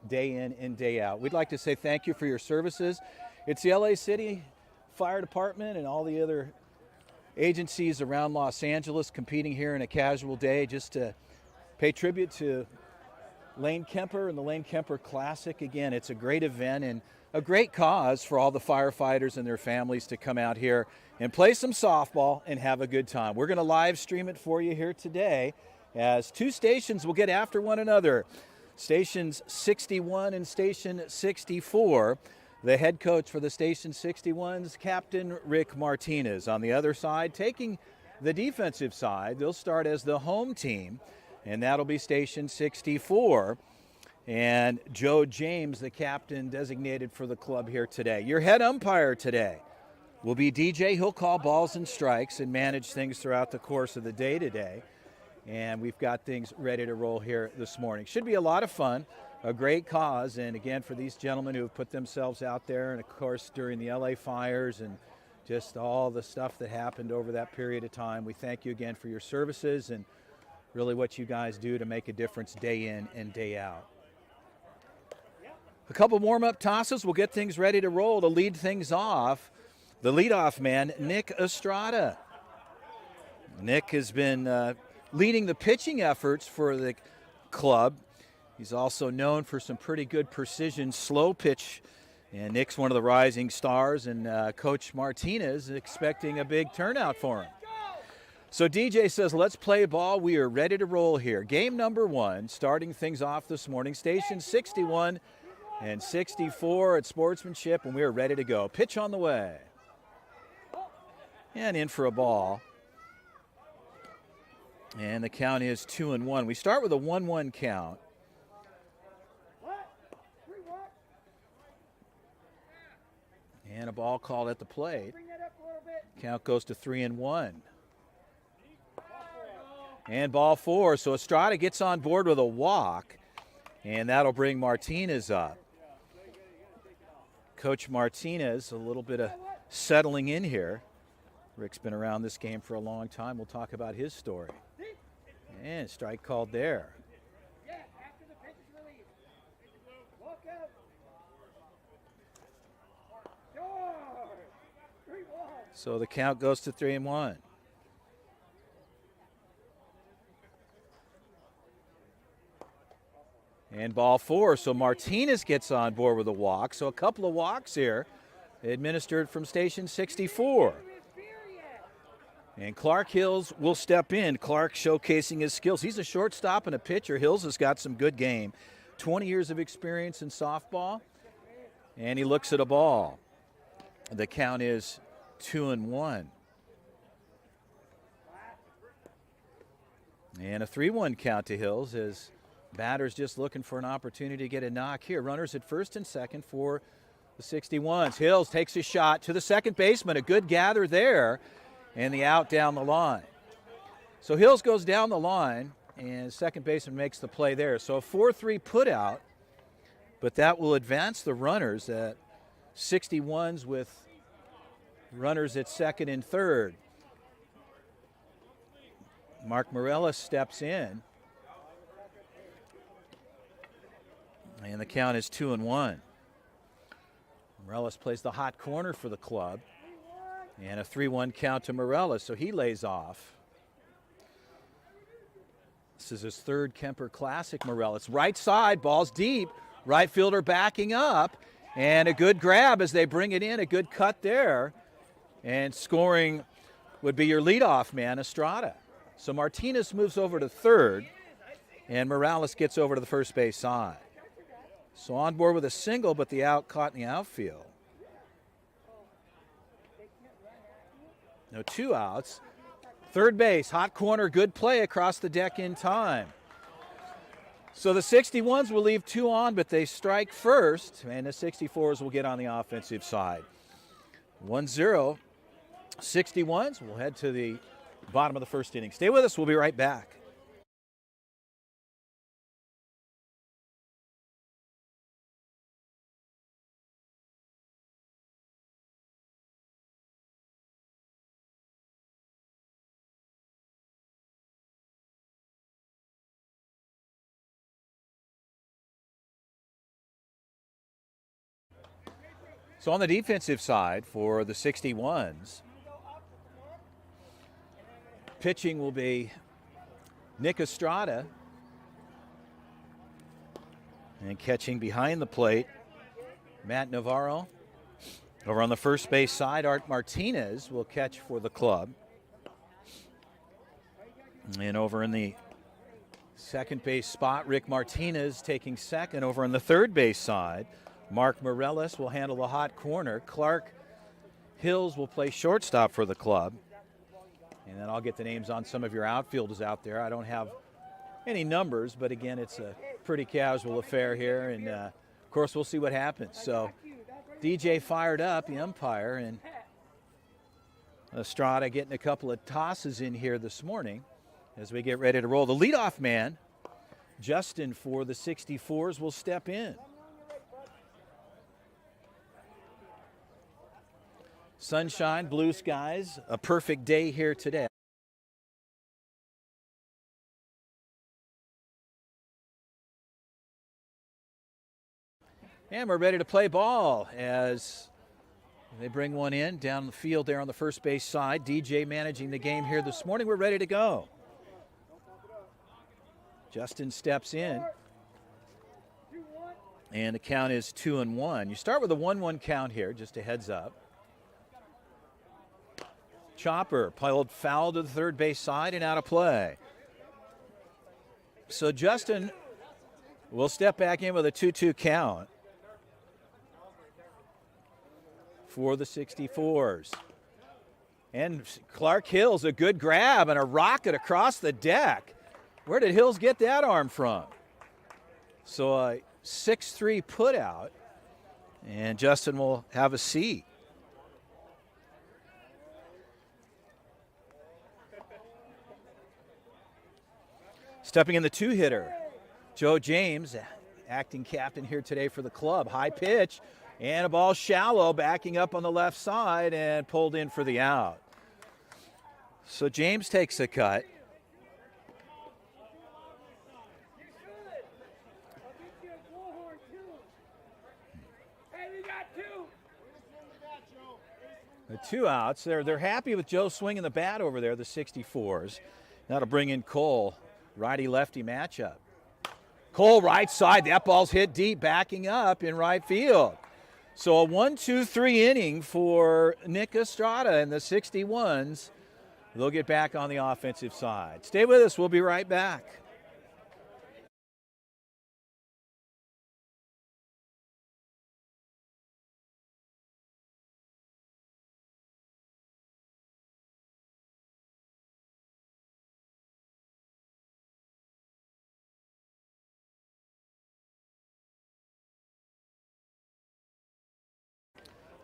day in and day out. We'd like to say thank you for your services. It's the LA City Fire Department and all the other agencies around Los Angeles competing here in a casual day just to pay tribute to Lane Kemper and the Lane Kemper Classic. Again, it's a great event and a great cause for all the firefighters and their families to come out here and play some softball and have a good time. We're going to live stream it for you here today as two stations will get after one another. Stations 61 and Station 64. The head coach for the Station 61's Captain Rick Martinez. On the other side, taking the defensive side, they'll start as the home team, and that'll be Station 64. And Joe James, the captain designated for the club here today. Your head umpire today will be DJ. He'll call balls and strikes and manage things throughout the course of the day today. And we've got things ready to roll here this morning. Should be a lot of fun, a great cause. And again, for these gentlemen who have put themselves out there, and of course during the LA fires and just all the stuff that happened over that period of time, we thank you again for your services and really what you guys do to make a difference day in and day out. A couple warm-up tosses will get things ready to roll. To lead things off, the leadoff man, Nick Estrada. Nick has been leading the pitching efforts for the club. He's also known for some pretty good precision slow pitch. And Nick's one of the rising stars, and Coach Martinez is expecting a big turnout for him. So DJ says, let's play ball. We are ready to roll here. Game number one, starting things off this morning. Station 61 and 64 at Sportsmanship, and we are ready to go. Pitch on the way. And in for a ball. And the count is 2-1. We start with a 1-1 count. And a ball called at the plate. Count goes to 3-1. And ball four. So Estrada gets on board with a walk, and that'll bring Martinez up. Coach Martinez, a little bit of settling in here. Rick's been around this game for a long time. We'll talk about his story. And strike called there. So the count goes to 3-1. And ball four, so Martinez gets on board with a walk. So a couple of walks here administered from Station 64. And Clark Hills will step in. Clark showcasing his skills. He's a shortstop and a pitcher. Hills has got some good game. 20 years of experience in softball. And he looks at a ball. The count is 2-1. And a 3-1 count to Hills as batter's just looking for an opportunity to get a knock here. Runners at first and second for the 61s. Hills takes a shot to the second baseman. A good gather there. And the out down the line. So Hills goes down the line, and second baseman makes the play there. So a 4-3 put out, but that will advance the runners at 61s with runners at second and third. Mark Morellis steps in. And the count is 2-1. Morellis plays the hot corner for the club. And a 3-1 count to Morellis, so he lays off. This is his third Kemper Classic, Morellis. Right side, ball's deep. Right fielder backing up. And a good grab as they bring it in, a good cut there. And scoring would be your leadoff man, Estrada. So Martinez moves over to third, and Morales gets over to the first base side. So on board with a single, but the out caught in the outfield. No, two outs. Third base, hot corner, good play across the deck in time. So the 61s will leave two on, but they strike first, and the 64s will get on the offensive side. 1-0, 61s. We'll head to the bottom of the first inning. Stay with us. We'll be right back. So on the defensive side for the 61's, pitching will be Nick Estrada. And catching behind the plate, Matt Navarro. Over on the first base side, Art Martinez will catch for the club. And over in the second base spot, Rick Martinez taking second. Over on the third base side, Mark Morellis will handle the hot corner. Clark Hills will play shortstop for the club. And then I'll get the names on some of your outfielders out there. I don't have any numbers, but again, it's a pretty casual affair here. And of course, we'll see what happens. So DJ fired up, the umpire, and Estrada getting a couple of tosses in here this morning as we get ready to roll. The leadoff man, Justin, for the 64's will step in. Sunshine, blue skies, a perfect day here today. And we're ready to play ball as they bring one in down the field there on the first base side. DJ managing the game here this morning. We're ready to go. Justin steps in. And the count is 2-1. You start with a 1-1 count here, just a heads up. Chopper piled foul to the third base side and out of play. So Justin will step back in with a 2-2 count for the 64's. And Clark Hills, a good grab and a rocket across the deck. Where did Hills get that arm from? So a 6-3 put out, and Justin will have a seat. Stepping in the two-hitter, Joe James, acting captain here today for the club. High pitch and a ball shallow, backing up on the left side and pulled in for the out. So James takes a cut. The two outs. They're happy with Joe swinging the bat over there, the 64's. That'll bring in Cole. Righty-lefty matchup. Cole right side. That ball's hit deep, backing up in right field. So a 1-2-3 inning for Nick Estrada and the 61's. They'll get back on the offensive side. Stay with us. We'll be right back.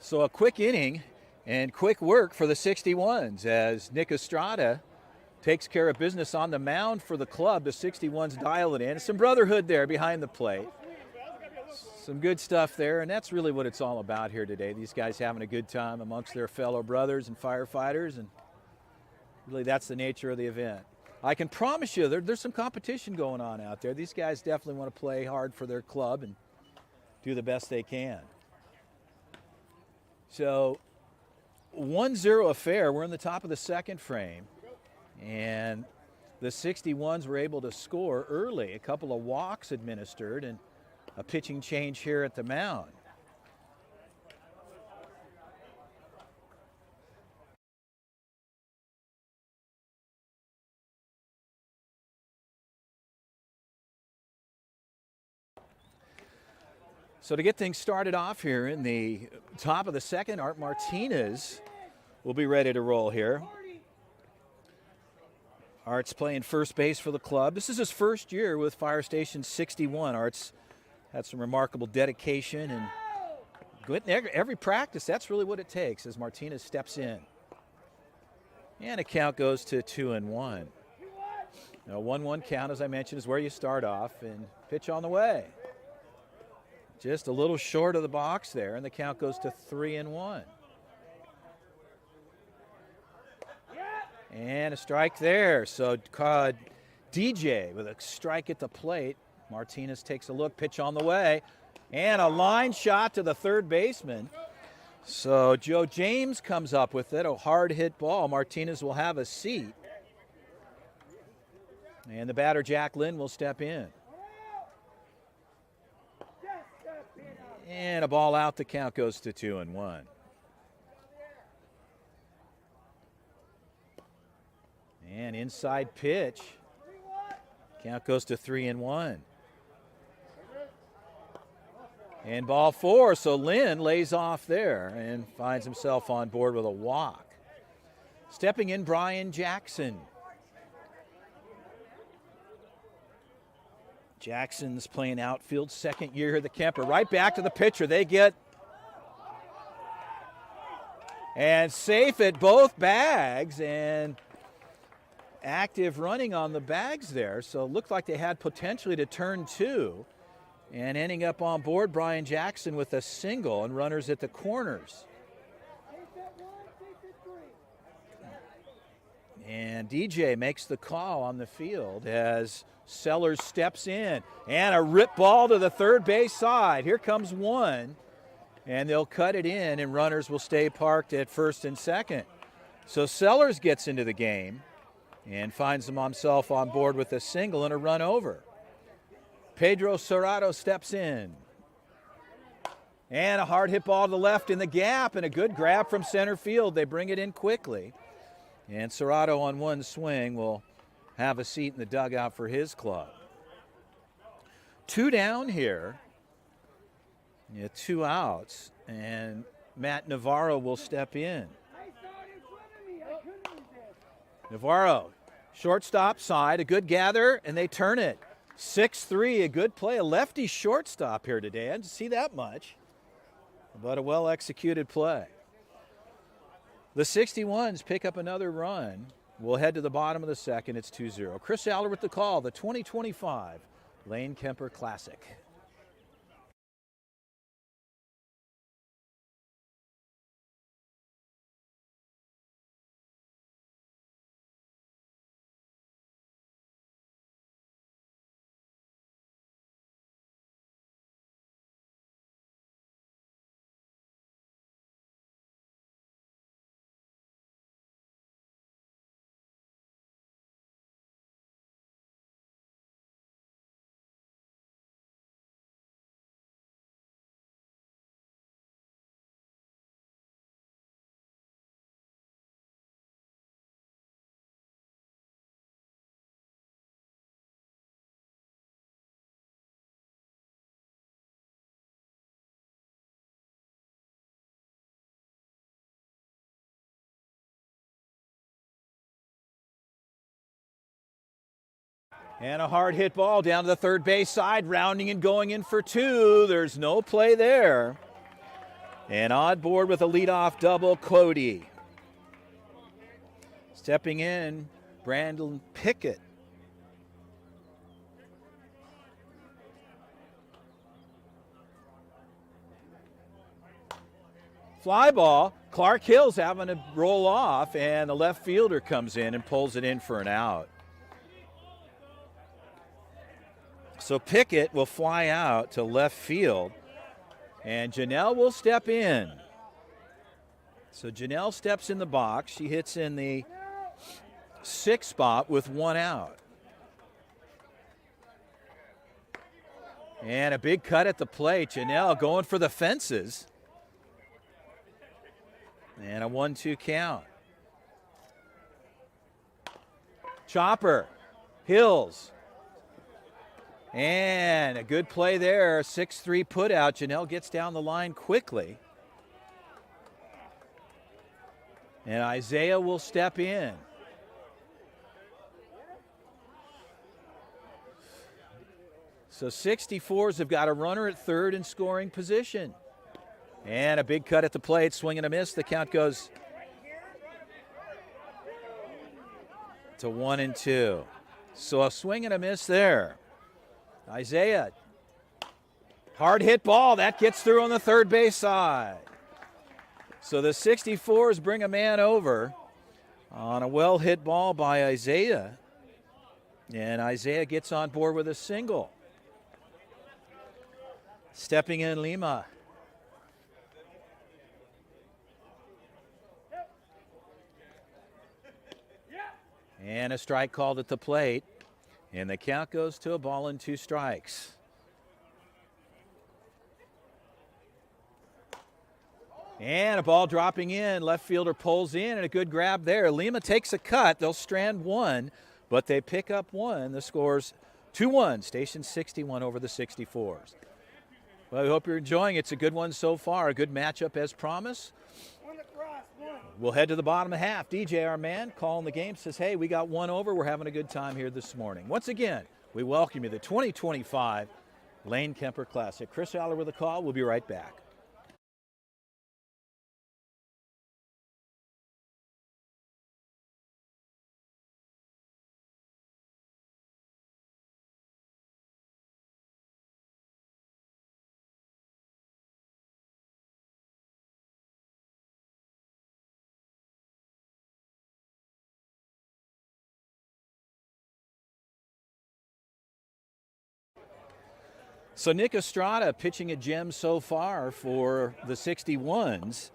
So a quick inning and quick work for the 61's as Nick Estrada takes care of business on the mound for the club. The 61's dial it in. Some brotherhood there behind the plate. Some good stuff there, and that's really what it's all about here today. These guys having a good time amongst their fellow brothers and firefighters, and really that's the nature of the event. I can promise you there's some competition going on out there. These guys definitely want to play hard for their club and do the best they can. So 1-0 affair. We're in the top of the second frame, and the 61's were able to score early. A couple of walks administered and a pitching change here at the mound. So to get things started off here in the top of the second, Art Martinez will be ready to roll here. Art's playing first base for the club. This is his first year with Fire Station 61. Art's had some remarkable dedication and good every practice. That's really what it takes as Martinez steps in. And a count goes to 2-1. Now, 1-1 count, as I mentioned, is where you start off, and pitch on the way. Just a little short of the box there, and the count goes to 3-1. And a strike there. So DJ with a strike at the plate. Martinez takes a look, pitch on the way, and a line shot to the third baseman. So Joe James comes up with it, a hard hit ball. Martinez will have a seat. And the batter, Jack Lynn, will step in. And a ball out, the count goes to 2-1. And inside pitch, count goes to 3-1. And ball 4, so Lynn lays off there and finds himself on board with a walk. Stepping in, Brian Jackson. Jackson's playing outfield, second year of the Kemper. Right back to the pitcher. They get and safe at both bags and active running on the bags there. So it looked like they had potentially to turn 2. And ending up on board, Brian Jackson with a single and runners at the corners. And DJ makes the call on the field as Sellers steps in. And a rip ball to the third base side. Here comes one. And they'll cut it in, and runners will stay parked at first and second. So Sellers gets into the game and finds himself on board with a single and a run over. Pedro Serrato steps in. And a hard hit ball to the left in the gap and a good grab from center field. They bring it in quickly. And Serrato on one swing will have a seat in the dugout for his club. 2 down here. 2 outs. And Matt Navarro will step in. Navarro, shortstop side, a good gather, and they turn it. 6-3, a good play. A lefty shortstop here today. I didn't see that much, but a well-executed play. The 61's pick up another run. We'll head to the bottom of the second. It's 2-0. Chris Aller with the call, the 2025 Lane Kemper Classic. And a hard hit ball down to the third base side, rounding and going in for 2. There's no play there. And on board with a leadoff double, Cody. Stepping in, Brandon Pickett. Fly ball. Clark Hill's having to roll off, and the left fielder comes in and pulls it in for an out. So Pickett will fly out to left field, and Janelle will step in. So Janelle steps in the box. She hits in the 6th spot with 1 out. And a big cut at the plate. Janelle going for the fences. And a 1-2 count. Chopper, Hills. And a good play there, 6-3 put out. Janelle gets down the line quickly. And Isaiah will step in. So 64's have got a runner at third in scoring position. And a big cut at the plate, swing and a miss. The count goes to 1-2. So a swing and a miss there. Isaiah, hard hit ball, that gets through on the third base side. So the 64's bring a man over on a well hit ball by Isaiah. And Isaiah gets on board with a single. Stepping in, Lima. And a strike called at the plate. And the count goes to a ball and 2 strikes. And a ball dropping in. Left fielder pulls in, and a good grab there. Lima takes a cut. They'll strand 1, but they pick up 1. The score's 2-1. Station 61 over the 64s. Well, we hope you're enjoying it. It's a good one so far. A good matchup as promised. We'll head to the bottom of the half. DJ, our man, calling the game, says, hey, we got 1 over. We're having a good time here this morning. Once again, we welcome you to the 2025 Lane Kemper Classic. Chris Aller with a call. We'll be right back. So Nick Estrada pitching a gem so far for the 61's.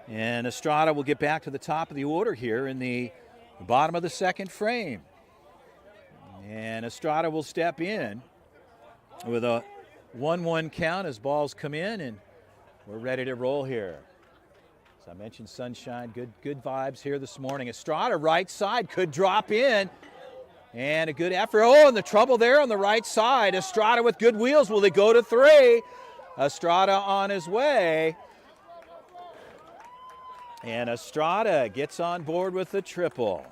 And Estrada will get back to the top of the order here in the bottom of the 2nd frame. And Estrada will step in with a 1-1 count as balls come in, and we're ready to roll here. As I mentioned, sunshine, good vibes here this morning. Estrada right side could drop in. And a good effort. Oh, and the trouble there on the right side. Estrada with good wheels. Will they go to 3? Estrada on his way. And Estrada gets on board with the triple.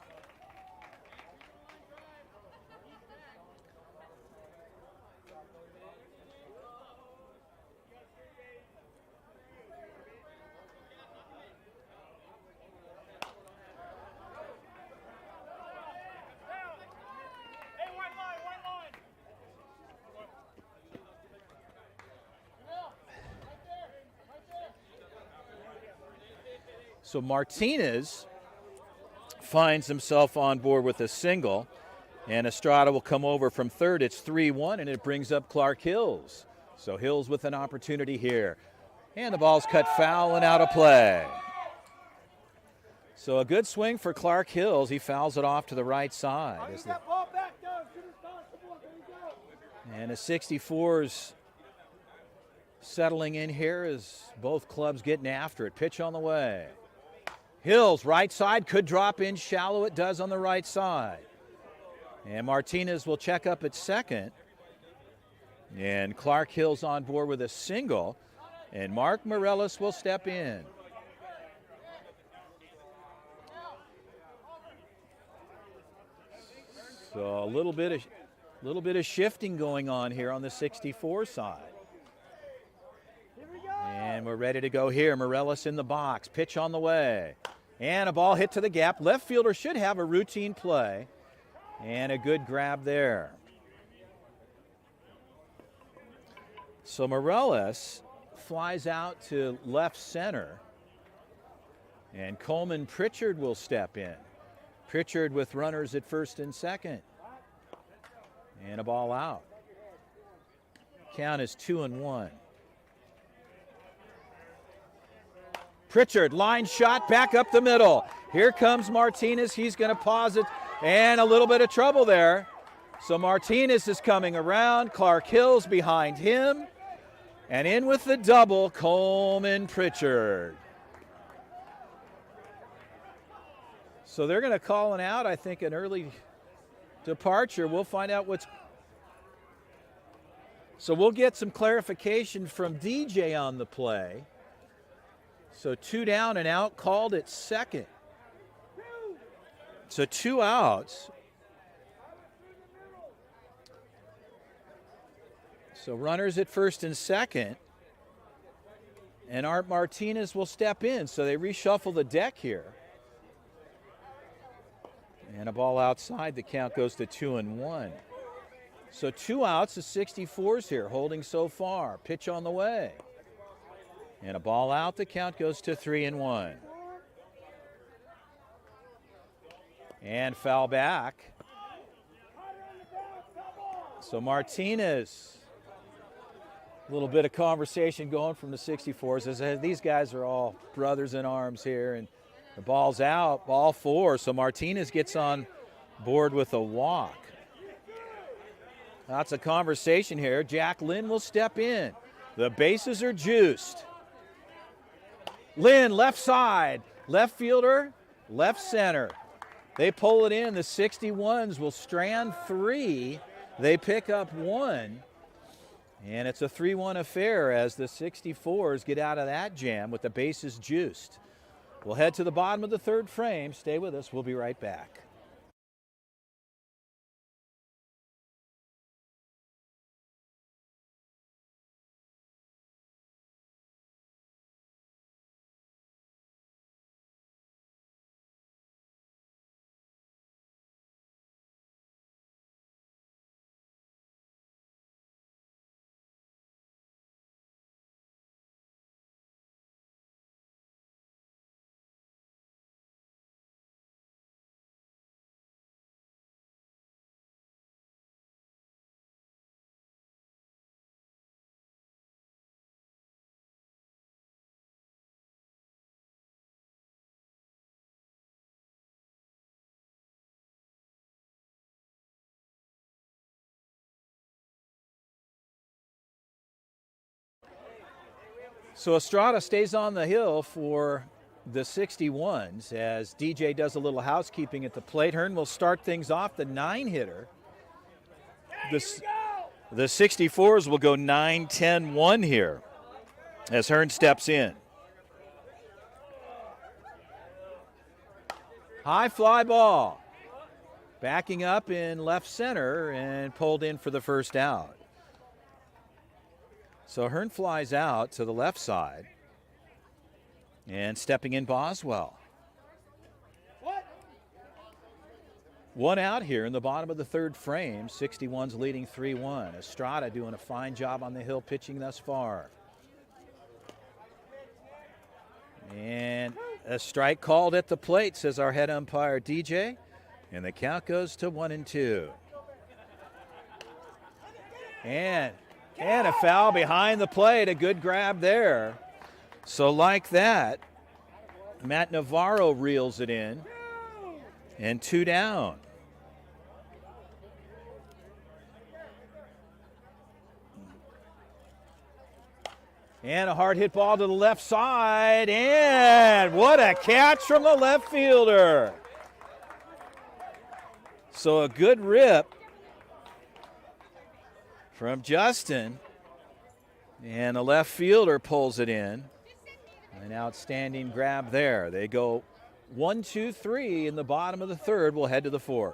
So Martinez finds himself on board with a single, and Estrada will come over from 3rd. It's 3-1, and it brings up Clark Hills. So Hills with an opportunity here. And the ball's cut foul and out of play. So a good swing for Clark Hills. He fouls it off to the right side. And the 64's settling in here as both clubs getting after it. Pitch on the way. Hills, right side, could drop in shallow. It does on the right side. And Martinez will check up at 2nd. And Clark Hills on board with a single. And Mark Morellis will step in. So a little bit of shifting going on here on the 64 side. And we're ready to go here. Morellis in the box. Pitch on the way. And a ball hit to the gap. Left fielder should have a routine play. And a good grab there. So Morellis flies out to left center. And Coleman Pritchard will step in. Pritchard with runners at 1st and 2nd. And a ball out. Count is 2-1. Pritchard, line shot, back up the middle. Here comes Martinez. He's going to pause it, and a little bit of trouble there. So Martinez is coming around. Clark Hills behind him. And in with the double, Coleman Pritchard. So they're going to call an out, I think, an early departure. We'll find out what's... So we'll get some clarification from DJ on the play. So 2 down and out, called at 2nd. So 2 outs. So runners at 1st and 2nd. And Art Martinez will step in. So they reshuffle the deck here. And a ball outside. The count goes to 2-1. So 2 outs, the 64's here, holding so far. Pitch on the way. And a ball out, the count goes to 3-1. And foul back. So Martinez, a little bit of conversation going from the 64s. As these guys are all brothers in arms here. And the ball's out, ball 4. So Martinez gets on board with a walk. Lots of conversation here. Jack Lynn will step in. The bases are juiced. Lynn, left side, left fielder, left center. They pull it in. The 61s will strand 3. They pick up 1. And it's a 3-1 affair as the 64s get out of that jam with the bases juiced. We'll head to the bottom of the 3rd frame. Stay with us. We'll be right back. So Estrada stays on the hill for the 61s as DJ does a little housekeeping at the plate. Hearn will start things off, the 9-hitter. The 64s will go 9-10-1 here as Hearn steps in. High fly ball. Backing up in left center and pulled in for the first out. So Hearn flies out to the left side. And stepping in Boswell. One out here in the bottom of the 3rd frame. 61's leading 3-1. Estrada doing a fine job on the hill pitching thus far. And a strike called at the plate, says our head umpire DJ. And the count goes to 1-2. And a foul behind the plate. A good grab there. So like that, Matt Navarro reels it in. And 2 down. And a hard hit ball to the left side. And what a catch from the left fielder. So a good rip from Justin. And the left fielder pulls it in. An outstanding grab there. They go 1, 2, 3 in the bottom of the 3rd. We'll head to the 4th.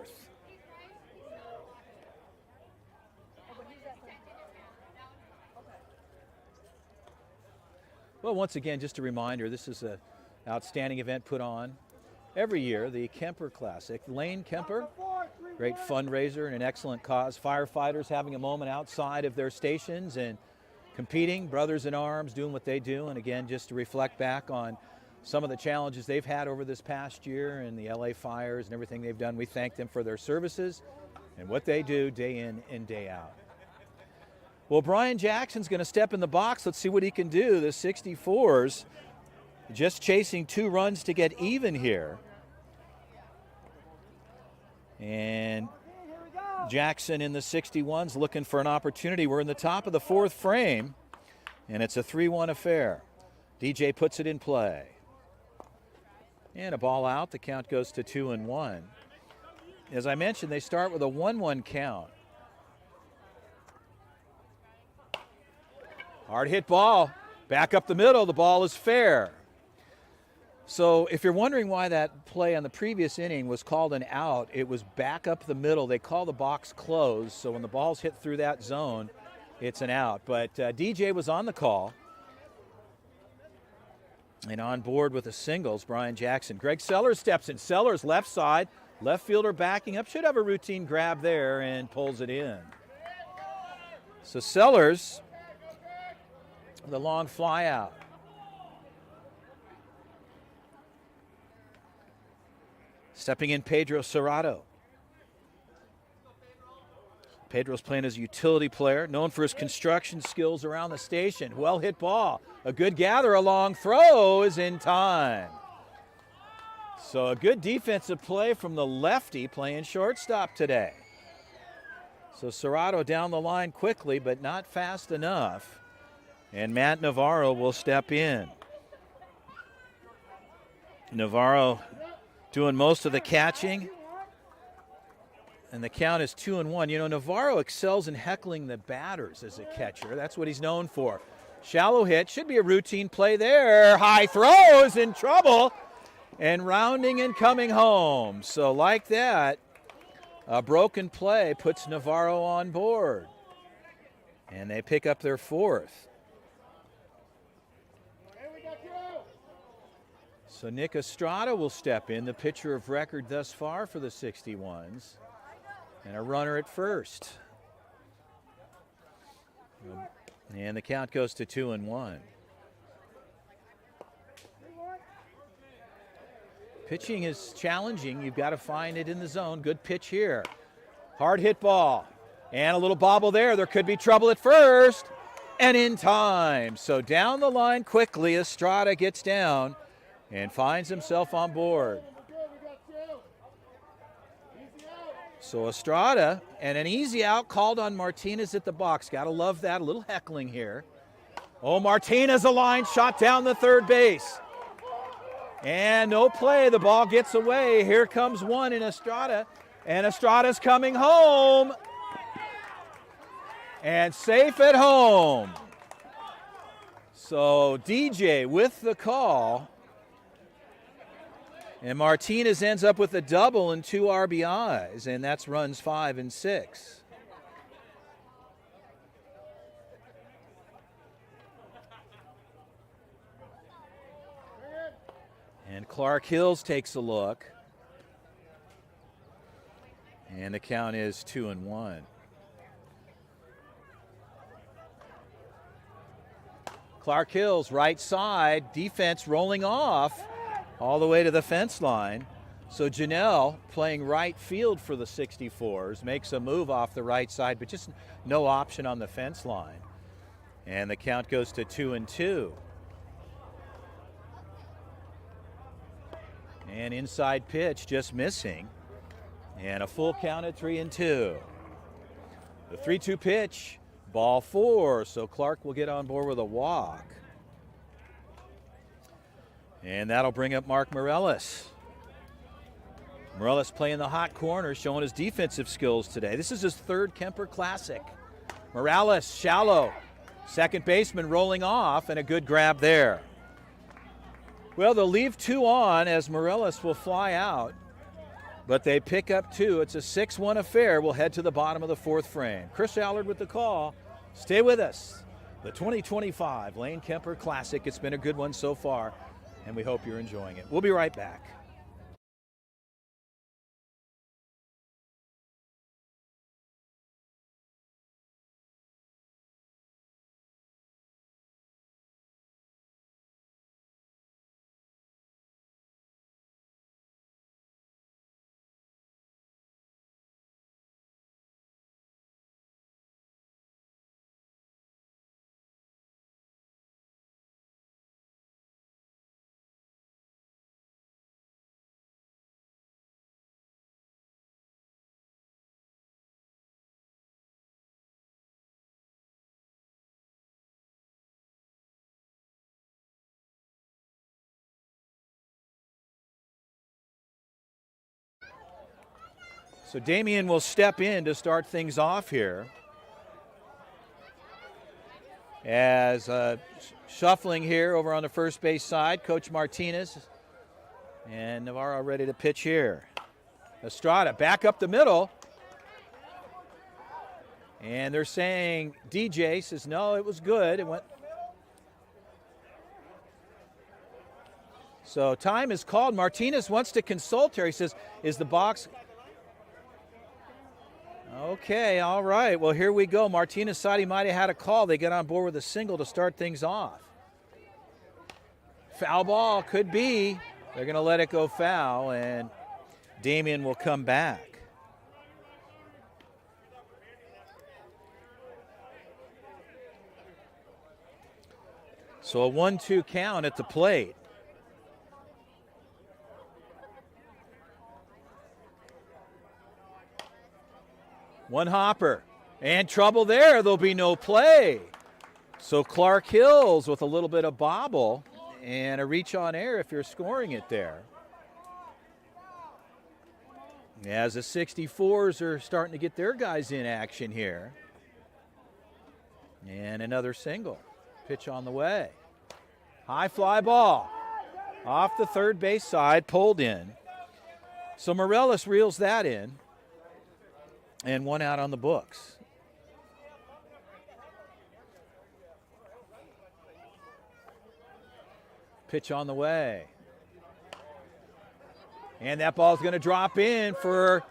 Well, once again, just a reminder, this is an outstanding event put on every year, the Kemper Classic. Lane Kemper, great fundraiser and an excellent cause. Firefighters having a moment outside of their stations and competing, brothers in arms, doing what they do. And again, just to reflect back on some of the challenges they've had over this past year and the LA fires and everything they've done. We thank them for their services and what they do day in and day out. Well, Brian Jackson's going to step in the box. Let's see what he can do. The 64s just chasing 2 runs to get even here. And Jackson in the 61s looking for an opportunity. We're in the top of the 4th frame, and it's a 3-1 affair. DJ puts it in play. And a ball out. The count goes to 2-1. As I mentioned, they start with a 1-1 count. Hard hit ball. Back up the middle. The ball is fair. So if you're wondering why that play on the previous inning was called an out, it was back up the middle. They call the box closed, so when the ball's hit through that zone, it's an out. But DJ was on the call. And on board with the singles, Brian Jackson. Greg Sellers steps in. Sellers left side. Left fielder backing up. Should have a routine grab there and pulls it in. So Sellers, the long fly out. Stepping in Pedro Serrato. Pedro's playing as a utility player, known for his construction skills around the station. Well hit ball. A good gather, a long throw is in time. So a good defensive play from the lefty playing shortstop today. So Serrato down the line quickly, but not fast enough. And Matt Navarro will step in. Navarro doing most of the catching. And the count is 2-1. You know, Navarro excels in heckling the batters as a catcher. That's what he's known for. Shallow hit, should be a routine play there. High throws, in trouble. And rounding and coming home. So like that, a broken play puts Navarro on board. And they pick up their fourth. So Nick Estrada will step in, the pitcher of record thus far for the 61's. And a runner at first. And the count goes to 2-1. Pitching is challenging. You've got to find it in the zone. Good pitch here. Hard hit ball. And a little bobble there. There could be trouble at first. And in time. So down the line quickly, Estrada gets down and finds himself on board. So Estrada, and an easy out called on Martinez at the box. Got to love that. A little heckling here. Oh, Martinez, a line shot down the third base. And no play. The ball gets away. Here comes one in Estrada. And Estrada's coming home. And safe at home. So DJ with the call. And Martinez ends up with a double and 2 RBIs, and that's runs 5 and 6. And Clark Hills takes a look. And the count is 2-1. Clark Hills, right side, defense rolling off. All the way to the fence line. So Janelle, playing right field for the 64's, makes a move off the right side, but just no option on the fence line. And the count goes to 2-2. And inside pitch just missing. And a full count at 3-2. The 3-2 pitch, ball 4. So Clark will get on board with a walk. And that'll bring up Mark Morellis. Morellis playing the hot corner, showing his defensive skills today. This is his third Kemper Classic. Morales, shallow. Second baseman rolling off, and a good grab there. Well, they'll leave 2 on as Morellis will fly out. But they pick up 2. It's a 6-1 affair. We'll head to the bottom of the 4th frame. Chris Allard with the call. Stay with us. The 2025 Lane Kemper Classic. It's been a good one so far, and we hope you're enjoying it. We'll be right back. So Damian will step in to start things off here. As shuffling here over on the first base side, Coach Martinez and Navarro ready to pitch here. Estrada back up the middle. And they're saying, DJ says, no, it was good. It went. So time is called. Martinez wants to consult here. He says, is the box. Okay, all right. Well, here we go. Martinez thought he might have had a call. They get on board with a single to start things off. Foul ball, could be. They're going to let it go foul, and Damian will come back. So a 1-2 count at the plate. One hopper. And trouble there. There'll be no play. So Clark Hills with a little bit of bobble and a reach on air if you're scoring it there. As the 64s are starting to get their guys in action here. And another single. Pitch on the way. High fly ball. Off the third base side, pulled in. So Morellis reels that in. And one out on the books. Pitch on the way. And that ball's going to drop in for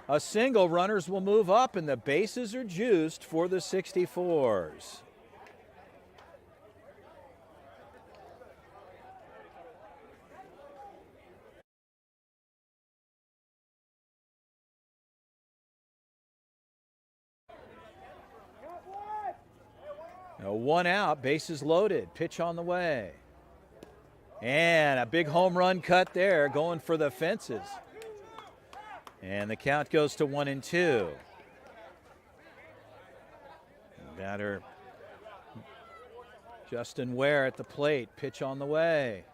a single. Runners will move up, and the bases are juiced for the 64s. Now one out, bases loaded. Pitch on the way. And a big home run cut there, going for the fences. And the count goes to 1-2. Batter Justin Ware at the plate. Pitch on the way.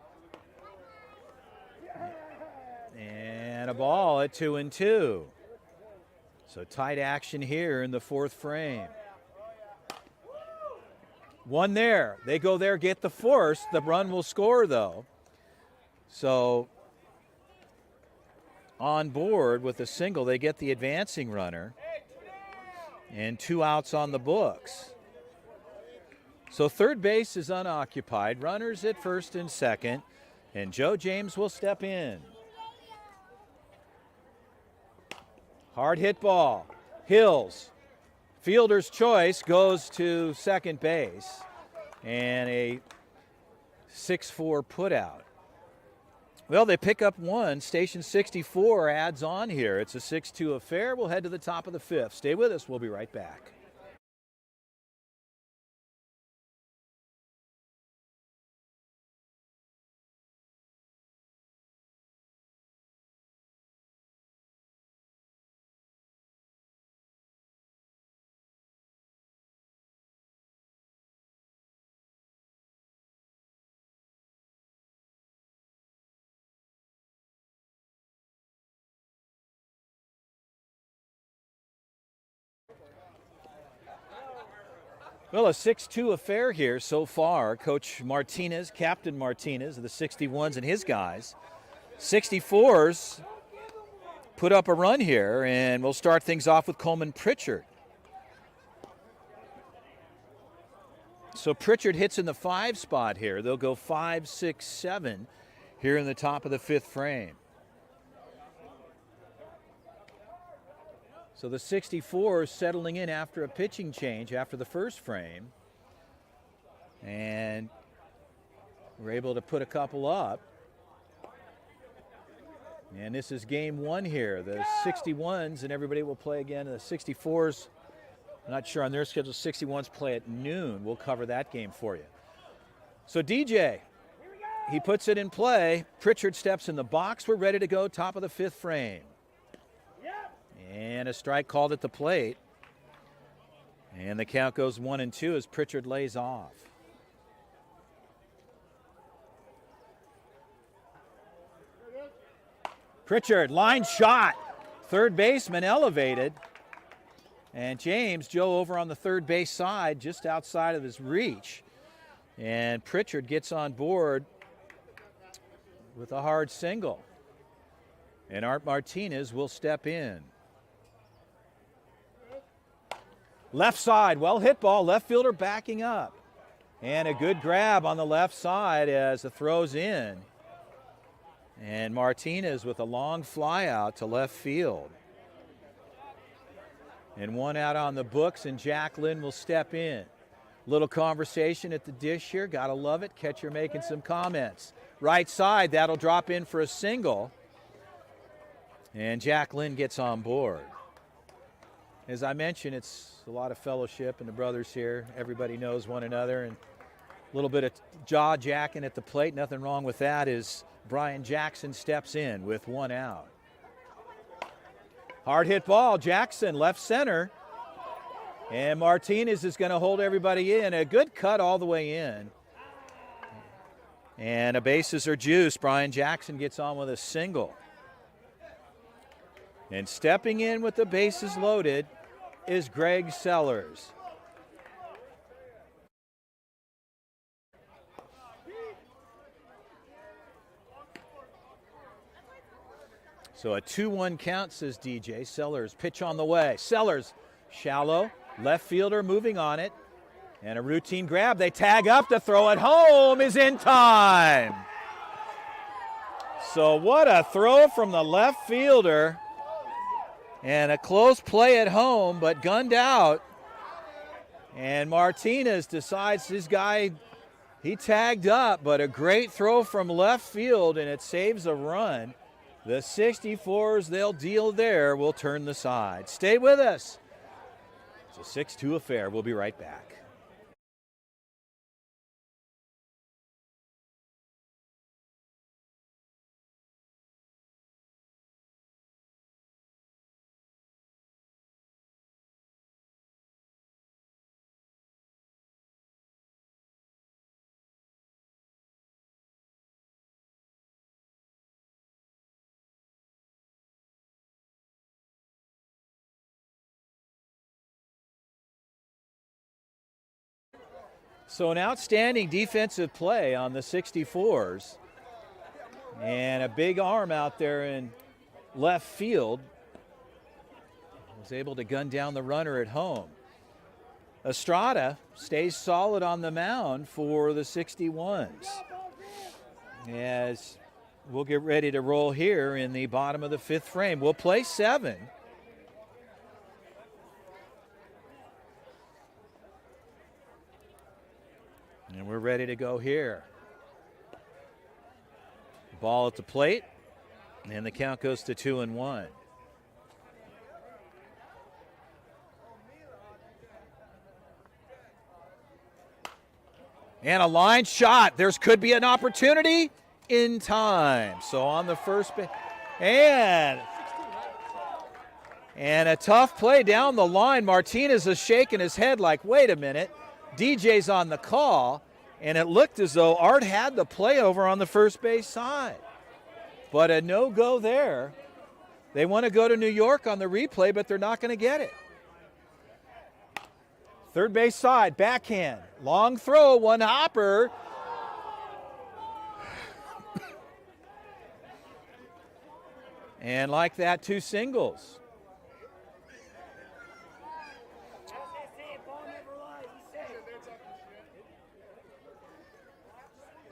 And a ball at 2-2. So tight action here in the fourth frame. One there. They go there, get the force. The run will score, though. So on board with a single, they get the advancing runner. And 2 outs on the books. So third base is unoccupied. Runners at first and second. And Joe James will step in. Hard hit ball. Hills. Fielder's choice goes to second base, and a 6-4 putout. Well, they pick up one. Station 64 adds on here. It's a 6-2 affair. We'll head to the top of the fifth. Stay with us. We'll be right back. Well, a 6-2 affair here so far. Coach Martinez, Captain Martinez of the 61's and his guys. 64's put up a run here, and we'll start things off with Coleman Pritchard. So Pritchard hits in the 5 spot here. They'll go 5, 6, 7 here in the top of the fifth frame. So the 64 is settling in after a pitching change after the first frame. And we're able to put a couple up. And this is game one here. The 61's and everybody will play again. The 64's, I'm not sure on their schedule, 61's play at noon. We'll cover that game for you. So DJ, he puts it in play. Pritchard steps in the box. We're ready to go, top of the fifth frame. And a strike called at the plate. And the count goes 1-2 as Pritchard lays off. Pritchard, line shot. Third baseman elevated. And James, Joe over on the third base side, just outside of his reach. And Pritchard gets on board with a hard single. And Art Martinez will step in. Left side, well hit ball, left fielder backing up. And a good grab on the left side as the throw's in. And Martinez with a long fly out to left field. And one out on the books, and Jack Lynn will step in. Little conversation at the dish here, gotta love it. Catcher making some comments. Right side, that'll drop in for a single. And Jack Lynn gets on board. As I mentioned, it's a lot of fellowship and the brothers here. Everybody knows one another, and a little bit of jaw jacking at the plate. Nothing wrong with that as Brian Jackson steps in with one out. Hard hit ball, Jackson, left center. And Martinez is going to hold everybody in. A good cut all the way in. And the bases are juiced. Brian Jackson gets on with a single. And stepping in with the bases loaded is Greg Sellers. So a 2-1 count, says DJ. Sellers, pitch on the way. Sellers, shallow, left fielder moving on it. And a routine grab. They tag up to throw it home is in time. So what a throw from the left fielder. And a close play at home, but gunned out. And Martinez decides his guy, he tagged up, but a great throw from left field, and it saves a run. The 64's, they'll deal there. We'll turn the side. Stay with us. It's a 6-2 affair. We'll be right back. So an outstanding defensive play on the 64's. And a big arm out there in left field. Was able to gun down the runner at home. Estrada stays solid on the mound for the 61's. As we'll get ready to roll here in the bottom of the 5th frame. We'll play 7. And we're ready to go here. Ball at the plate, and the count goes to 2-1. And a line shot. There could be an opportunity in time. So on the first base, and a tough play down the line. Martinez is shaking his head like, wait a minute. DJ's on the call, and it looked as though Art had the play over on the first base side. But a no-go there. They want to go to New York on the replay, but they're not going to get it. Third base side, backhand, long throw, one hopper. And like that, 2 singles.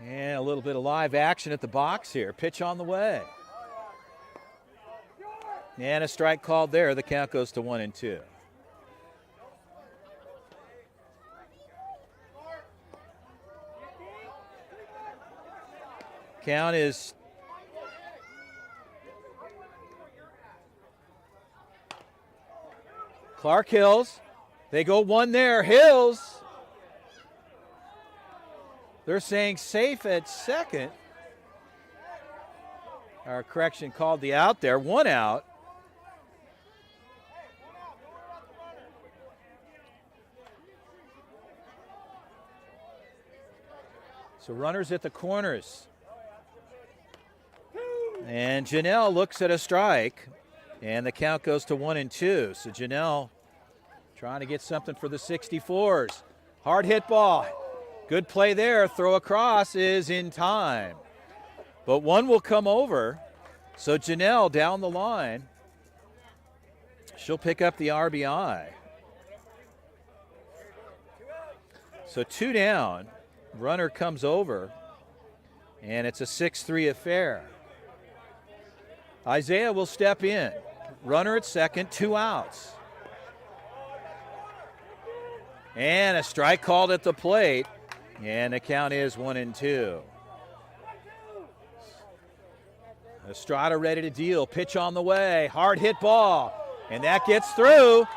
And a little bit of live action at the box here. Pitch on the way. And a strike called there. The count goes to 1-2. Count is Clark Hills. They go one there. Hills. They're saying safe at second. Our correction called the out there. 1 out. So runners at the corners. And Janelle looks at a strike. And the count goes to 1-2. So Janelle trying to get something for the 64's. Hard hit ball. Good play there. Throw across is in time. But one will come over. So Janelle down the line. She'll pick up the RBI. So 2 down. Runner comes over. And it's a 6-3 affair. Isaiah will step in. Runner at second, 2 outs. And a strike called at the plate. And the count is 1-2. Estrada ready to deal. Pitch on the way. Hard hit ball. And that gets through.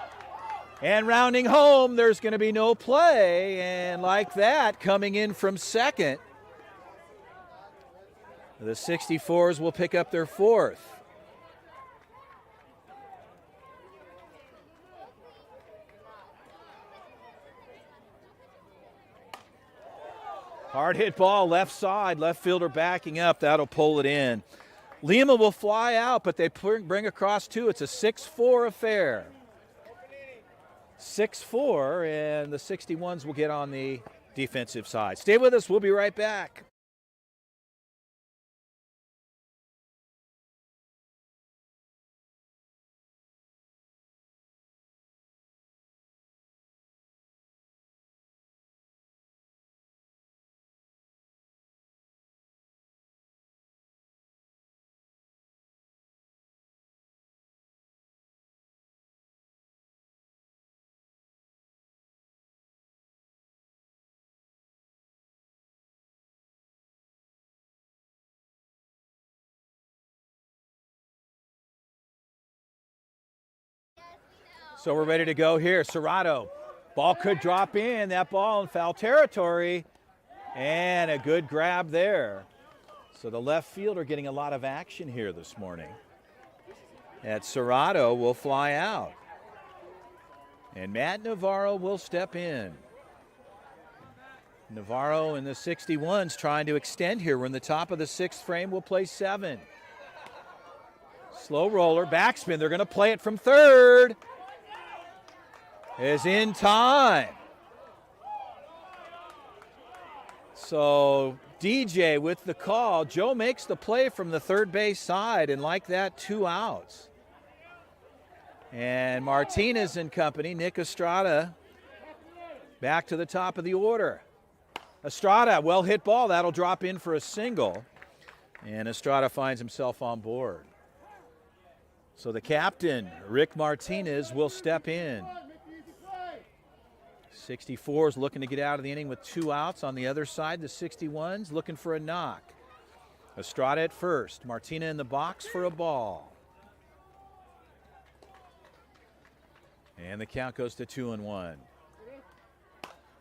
And rounding home, there's going to be no play. And like that, coming in from second, the 64's will pick up their 4th. Hard hit ball, left side, left fielder backing up. That'll pull it in. Lima will fly out, but they bring across two. It's a 6-4 affair. 6-4, and the 61's will get on the defensive side. Stay with us. We'll be right back. So we're ready to go here. Serrato. Ball could drop in. That ball in foul territory. And a good grab there. So the left fielder getting a lot of action here this morning. That Serrato will fly out. And Matt Navarro will step in. Navarro and the 61's trying to extend here. We're in the top of the sixth frame. We'll play 7. Slow roller, backspin. They're going to play it from third. Is in time. So DJ with the call. Joe makes the play from the third base side, and like that, 2 outs. And Martinez and company, Nick Estrada, back to the top of the order. Estrada, well hit ball. That'll drop in for a single. And Estrada finds himself on board. So the captain, Rick Martinez, will step in. 64's looking to get out of the inning with 2 outs. On the other side, the 61's looking for a knock. Estrada at first. Martina in the box for a ball. And the count goes to 2-1.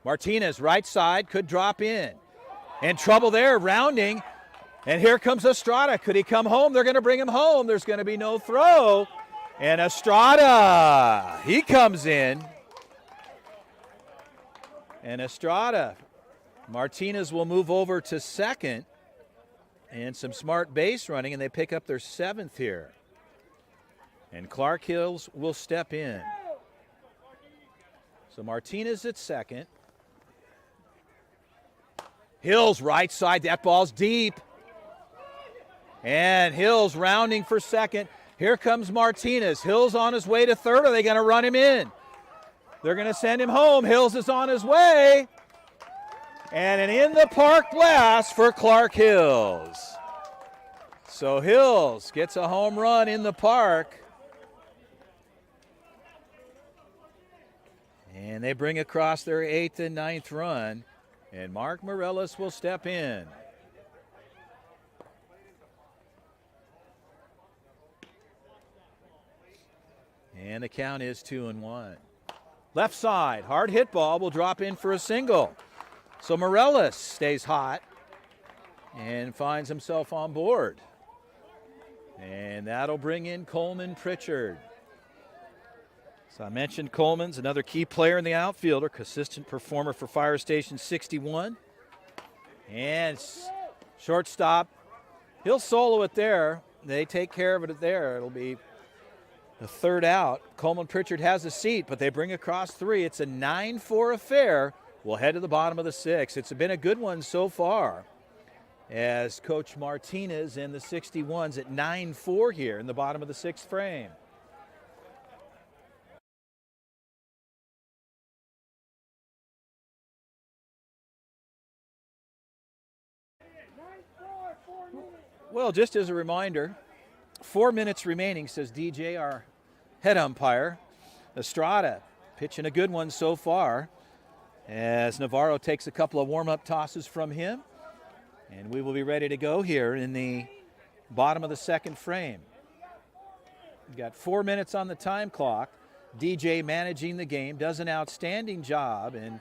Martinez, right side, could drop in. And trouble there, rounding. And here comes Estrada. Could he come home? They're going to bring him home. There's going to be no throw. And Estrada, he comes in. And Estrada, Martinez will move over to second. And some smart base running, and they pick up their 7th here. And Clark Hills will step in. So Martinez at second. Hills right side, that ball's deep. And Hills rounding for second. Here comes Martinez. Hills on his way to third. Are they going to run him in? They're going to send him home. Hills is on his way. And an in-the-park blast for Clark Hills. So Hills gets a home run in the park. And they bring across their 8th and 9th run. And Mark Morellis will step in. And the count is 2-1. Left side, hard hit ball will drop in for a single. So Morellis stays hot and finds himself on board. And that'll bring in Coleman Pritchard. So I mentioned Coleman's another key player in the outfielder, consistent performer for Fire Station 61. And shortstop, he'll solo it there. They take care of it there. It'll be the 3rd out. Coleman Pritchard has a seat, but they bring across 3. It's a 9-4 affair. We'll head to the bottom of the 6th. It's been a good one so far, as Coach Martinez and the 61's at 9-4 here in the bottom of the 6th frame. Well, just as a reminder, 4 minutes remaining, says DJ, our head umpire. Estrada pitching a good one so far, as Navarro takes a couple of warm-up tosses from him. And we will be ready to go here in the bottom of the 2nd frame. We've got 4 minutes on the time clock. DJ managing the game, does an outstanding job, and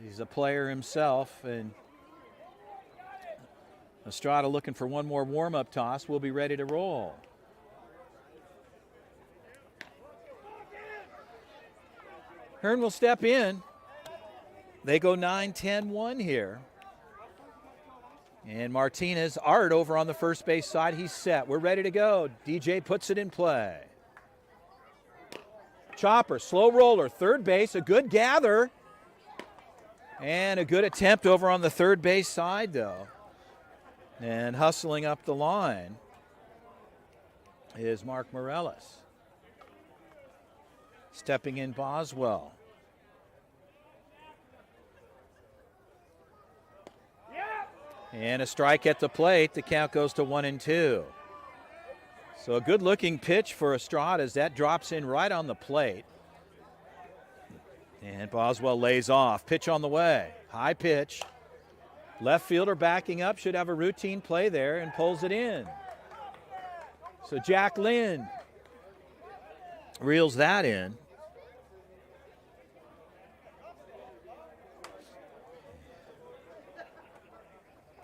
he's a player himself. And Estrada looking for one more warm-up toss. We'll be ready to roll. Hearn will step in. They go 9-10-1 here. And Martinez, Art over on the first base side. He's set. We're ready to go. DJ puts it in play. Chopper, slow roller, third base, a good gather. And a good attempt over on the third base side, though. And hustling up the line is Mark Morellis. Stepping in Boswell. And a strike at the plate. The count goes to 1-2. So a good-looking pitch for Estrada as that drops in right on the plate. And Boswell lays off. Pitch on the way. High pitch. Left fielder backing up. Should have a routine play there and pulls it in. So Jack Lynn reels that in.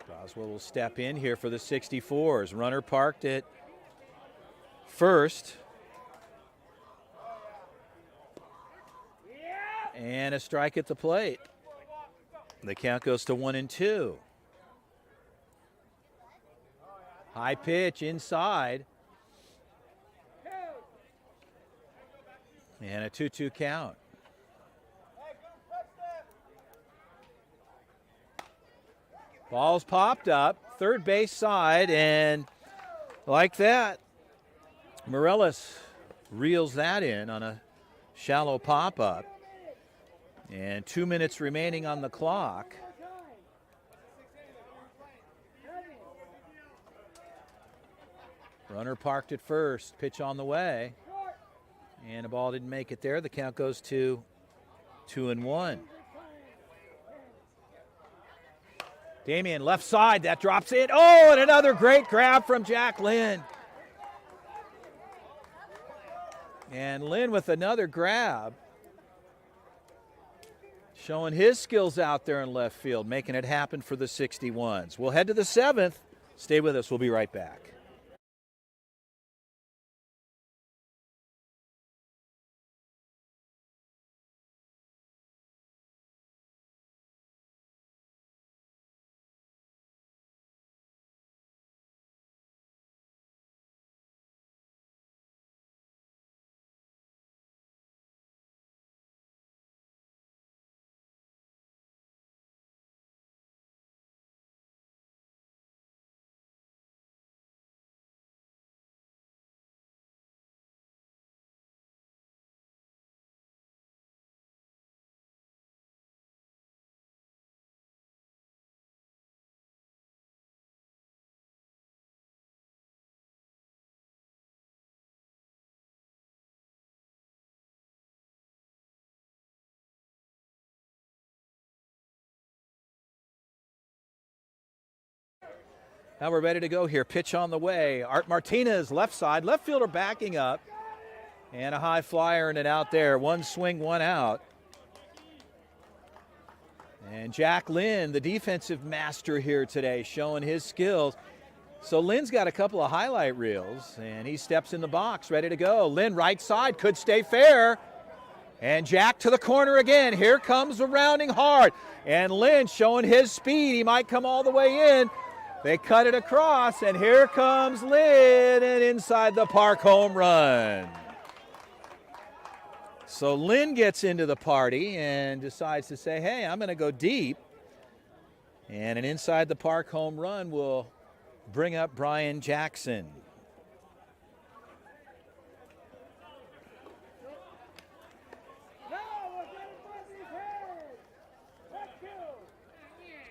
Boswell will step in here for the 64s. Runner parked at first. And a strike at the plate. The count goes to 1-2. High pitch inside. And a 2-2 count. Ball's popped up, third base side, and like that, Morellis reels that in on a shallow pop-up. And 2 minutes remaining on the clock. Runner parked at first, pitch on the way. And the ball didn't make it there. The count goes to 2-1. Damian left side, that drops in. Oh, and another great grab from Jack Lynn. And Lynn with another grab. Showing his skills out there in left field, making it happen for the 61s. We'll head to the 7th. Stay with us. We'll be right back. Now we're ready to go here. Pitch on the way. Art Martinez, left side. Left fielder backing up. And a high flyer and it out there. One swing, one out. And Jack Lynn, the defensive master here today, showing his skills. So Lynn's got a couple of highlight reels, and he steps in the box, ready to go. Lynn, right side, could stay fair. And Jack to the corner again. Here comes the rounding hard. And Lynn showing his speed. He might come all the way in. They cut it across, and here comes Lynn, and inside the park home run. So Lynn gets into the party and decides to say, hey, I'm going to go deep. And an inside the park home run will bring up Brian Jackson.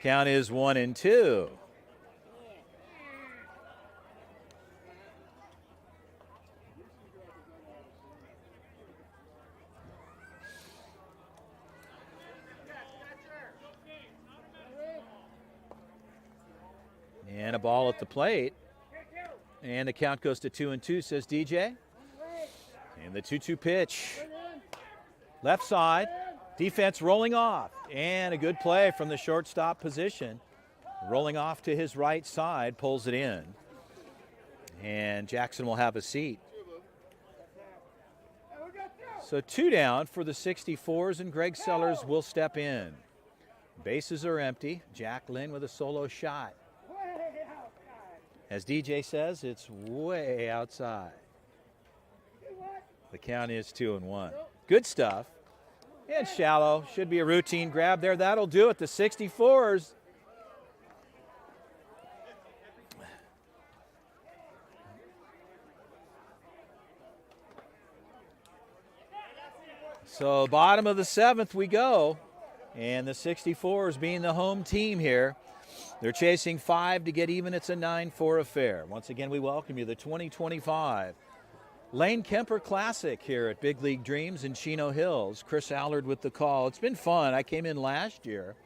Count is 1-2. And a ball at the plate. And the count goes to 2-2, says DJ. And the 2-2 pitch. Left side. Defense rolling off. And a good play from the shortstop position. Rolling off to his right side, pulls it in. And Jackson will have a seat. So 2 down for the 64s, and Greg Sellers will step in. Bases are empty. Jack Lynn with a solo shot. As DJ says, it's way outside. The count is 2-1. Good stuff. And shallow. Should be a routine grab there. That'll do it. The 64's. So bottom of the 7th we go. And the 64's being the home team here. They're chasing 5 to get even. It's a 9-4 affair. Once again, we welcome you. The 2025 Lane Kemper Classic here at Big League Dreams in Chino Hills. Chris Allard with the call. It's been fun. I came in last year.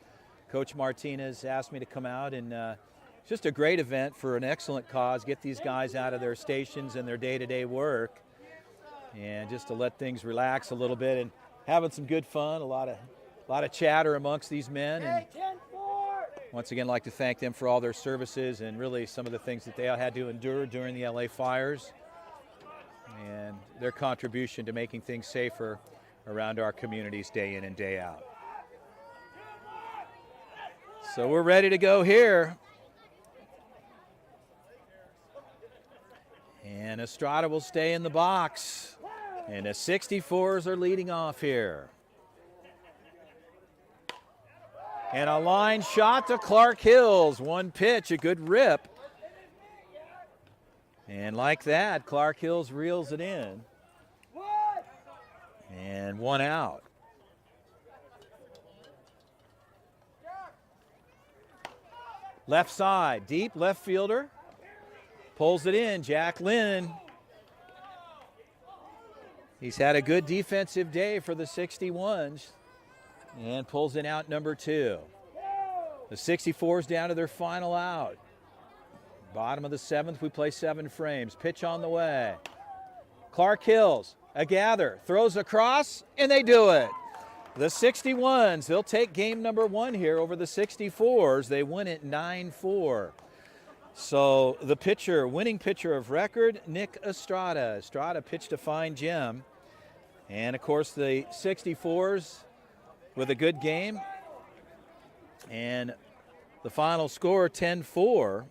Coach Martinez asked me to come out, and it's just a great event for an excellent cause. Get these guys out of their stations and their day-to-day work, and just to let things relax a little bit and having some good fun. A lot of chatter amongst these men. And once again, I'd like to thank them for all their services and really some of the things that they had to endure during the LA fires, and their contribution to making things safer around our communities day in and day out. So we're ready to go here. And Estrada will stay in the box. And the 64's are leading off here. And a line shot to Clark Hills. One pitch, a good rip. And like that, Clark Hills reels it in. And one out. Left side, deep left fielder. Pulls it in, Jack Lynn. He's had a good defensive day for the 61's. And pulls in out number 2. The 64's down to their final out. Bottom of the 7th, we play 7 frames. Pitch on the way. Clark Hills, a gather, throws across, and they do it. The 61's, they'll take game number 1 here over the 64's. They win it 9-4. So the pitcher, winning pitcher of record, Nick Estrada. Estrada pitched a fine gem. And of course the 64's with a good game. And the final score, 10-4.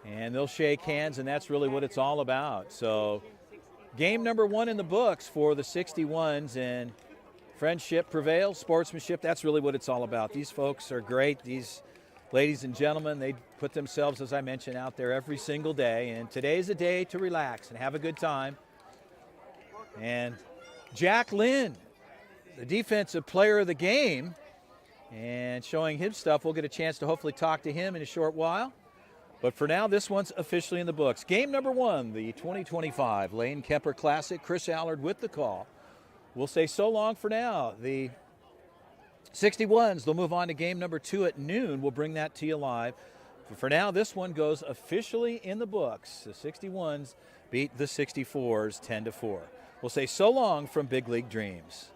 And they'll shake hands, and that's really what it's all about. So game number 1 in the books for the 61's, and friendship prevails, sportsmanship, that's really what it's all about. These folks are great. These ladies and gentlemen, they put themselves, as I mentioned, out there every single day. And today's a day to relax and have a good time. And Jack Lynn, the defensive player of the game, and showing his stuff. We'll get a chance to hopefully talk to him in a short while. But for now, this one's officially in the books. Game number 1, the 2025 Lane Kemper Classic. Chris Allard with the call. We'll say so long for now. The 61's, they'll move on to game number 2 at noon. We'll bring that to you live. But for now, this one goes officially in the books. The 61's beat the 64's 10-4. We'll say so long from Big League Dreams.